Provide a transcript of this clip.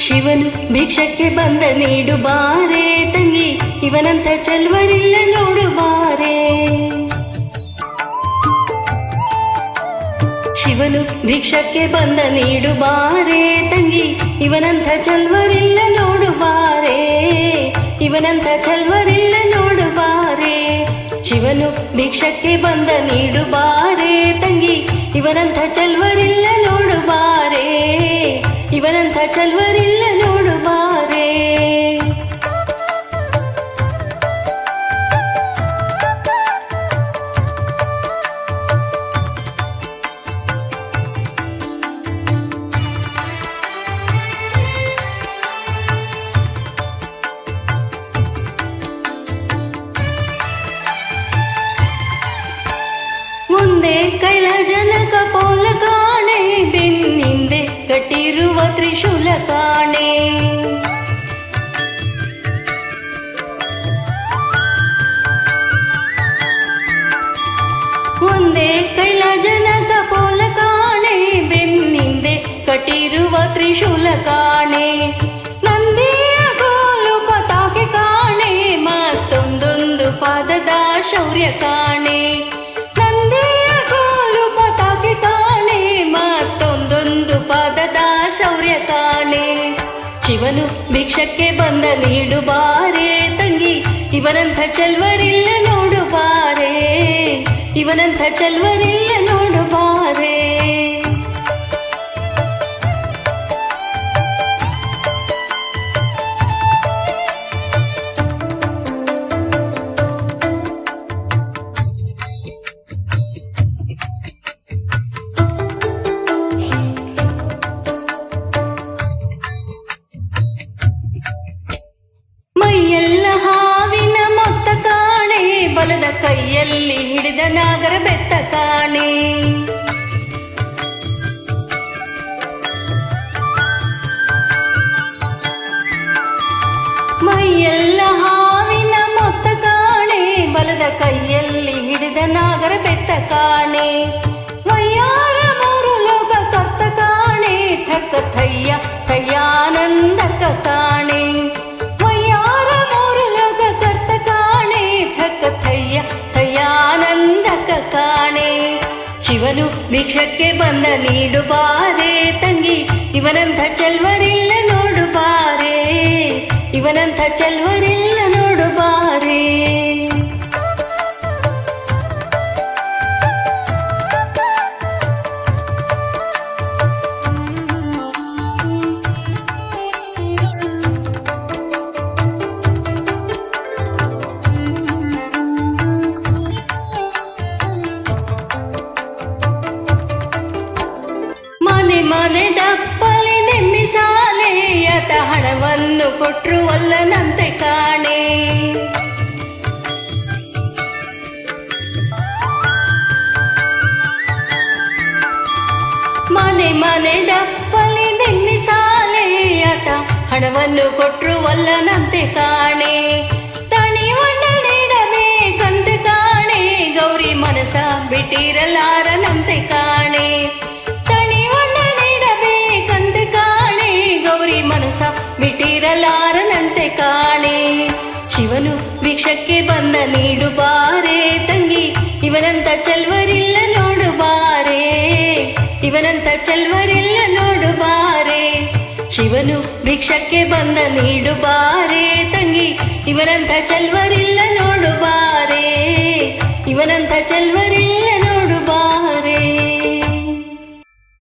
ಶಿವನು ಭಿಕ್ಷಕ್ಕೆ ಬಂದ ನೀಡು ಬಾರೆ ತಂಗಿ, ಇವನಂತ ಚೆಲ್ವರಿಲ್ಲ ನೋಡು ಬಾರೆ. ಶಿವನು ಭಿಕ್ಷಕ್ಕೆ ಬಂದ ನೀಡು ಬಾರೆ ತಂಗಿ, ಇವನಂತ ಚೆಲ್ವರಿಲ್ಲ ನೋಡು ಬಾರೆ. ಇವನಂತ ಚೆಲ್ವರಿಲ್ಲ ನೋಡು ಬಾರೆ. ಶಿವನು ಭಿಕ್ಷಕ್ಕೆ ಬಂದ ನೀಡು ಬಾರೆ ತಂಗಿ, ಇವನಂತ ಚೆಲ್ವರಿಲ್ಲ ನೋಡು ಬಾರೆ. ಇವನಂತ ಚೆಲ್ವರಿಲ್ಲ ನೋಡು ಬಾರೆ. ಮುಂದೆ ಕೈಲಾಸಜನಕ ಪೋಲ ಕಾಣೆ, ಬೆನ್ನಿಂದೆ ಕಟ್ಟಿರುವ ತ್ರಿಶೂಲ ಕಾಣೆ. ಮುಂದೆ ಕೈಲಾಸಜನಕ ಪೋಲ ಕಾಣೆ, ಬೆನ್ನಿಂದೆ ಕಟ್ಟಿರುವ ತ್ರಿಶೂಲ ಕಾಣೆ. ನಂದಿಯ ಕೋಲು ಪತಾಕೆ ಕಾಣೆ, ಮತ್ತೊಂದೊಂದು ಪಾದದ ಶೌರ್ಯ ಕಾಣೆ. ಶೌರ್ಯ ಕಾಣೆ. ಶಿವನು ಭಿಕ್ಷಕ್ಕೆ ಬಂದ ನೀಡು ಬಾರೆ ತಂಗಿ, ಇವನಂಥ ಚೆಲ್ವರಿಲ್ಲ ನೋಡು ಬಾರೆ. ಇವನಂಥ ಚೆಲ್ವರಿಲ್ಲ ನೋಡು ಬಾರೆ. ಮೈಯೆಲ್ಲ ಹಾವಿನ ಮೊತ್ತ ಕಾಣೆ, ಬಲದ ಕೈಯಲ್ಲಿ ಹಿಡಿದ ನಾಗರ ಬೆತ್ತ ಕಾಣೆ. ಮೈಯೆಲ್ಲ ಹಾವಿನ ಮೊತ್ತ ಕಾಣೆ, ಬಲದ ಕೈಯಲ್ಲಿ ಹಿಡಿದ ನಾಗರ ಬೆತ್ತ ಕಾಣೆ. ವಯ್ಯಾರ ಮೂರು ಲೋಕ ಕರ್ತ ಕಾಣೆ, ಥಕ್ಕ ಥಯ್ಯ ಥಯ್ಯಾನಂದಕ ಕಾಣೆ. ಶಿವನು ಭಿಕ್ಷಕ್ಕೆ ಬಂದ ನೀಡು ಬಾರೆ ತಂಗಿ, ಇವನಂಥ ಚೆಲ್ವರಿಲ್ಲ ನೋಡು ಬಾರೆ. ಇವನಂಥ ಚೆಲ್ವರಿಲ್ಲ ನೋಡು ಬಾರೆ. ಮನೆ ಡಪ್ಪಲಿ ನೆಮ್ಮಿಸಾಲೆ, ಯತ ಹಣವನ್ನು ಕೊಟ್ರು ಒಲ್ಲನಂತೆ ಕಾಣೆ. ಮನೆ ಡಪ್ಪಲಿ ನೆಮ್ಮಿಸಾಲೆ, ಯತ ಹಣವನ್ನು ಕೊಟ್ರು ಒಲ್ಲನಂತೆ ಕಾಣೆ. ತಣಿವಣ್ಣ ನೀಡಬೇಕಂತೆ ಕಾಣೆ, ಗೌರಿ ಮನಸ ಬಿಟ್ಟಿರಲಾರನಂತೆ ಕಾಣೆ. ಬಿಟ್ಟಿರಲಾರನಂತೆ ಕಾಣೆ. ಶಿವನು ಭಿಕ್ಷಕ್ಕೆ ಬಂದ ನೀಡು ಬಾರೆ ತಂಗಿ, ಇವನಂತ ಚೆಲ್ವರಿಲ್ಲ ನೋಡು ಬಾರೆ. ಇವನಂತ ಚೆಲ್ವರಿಲ್ಲ ನೋಡು ಬಾರೆ. ಶಿವನು ಭಿಕ್ಷಕ್ಕೆ ಬಂದ ನೀಡು ಬಾರೆ ತಂಗಿ, ಇವನಂತ ಚೆಲ್ವರಿಲ್ಲ ನೋಡು ಬಾರೆ. ಇವನಂತ ಚೆಲ್ವ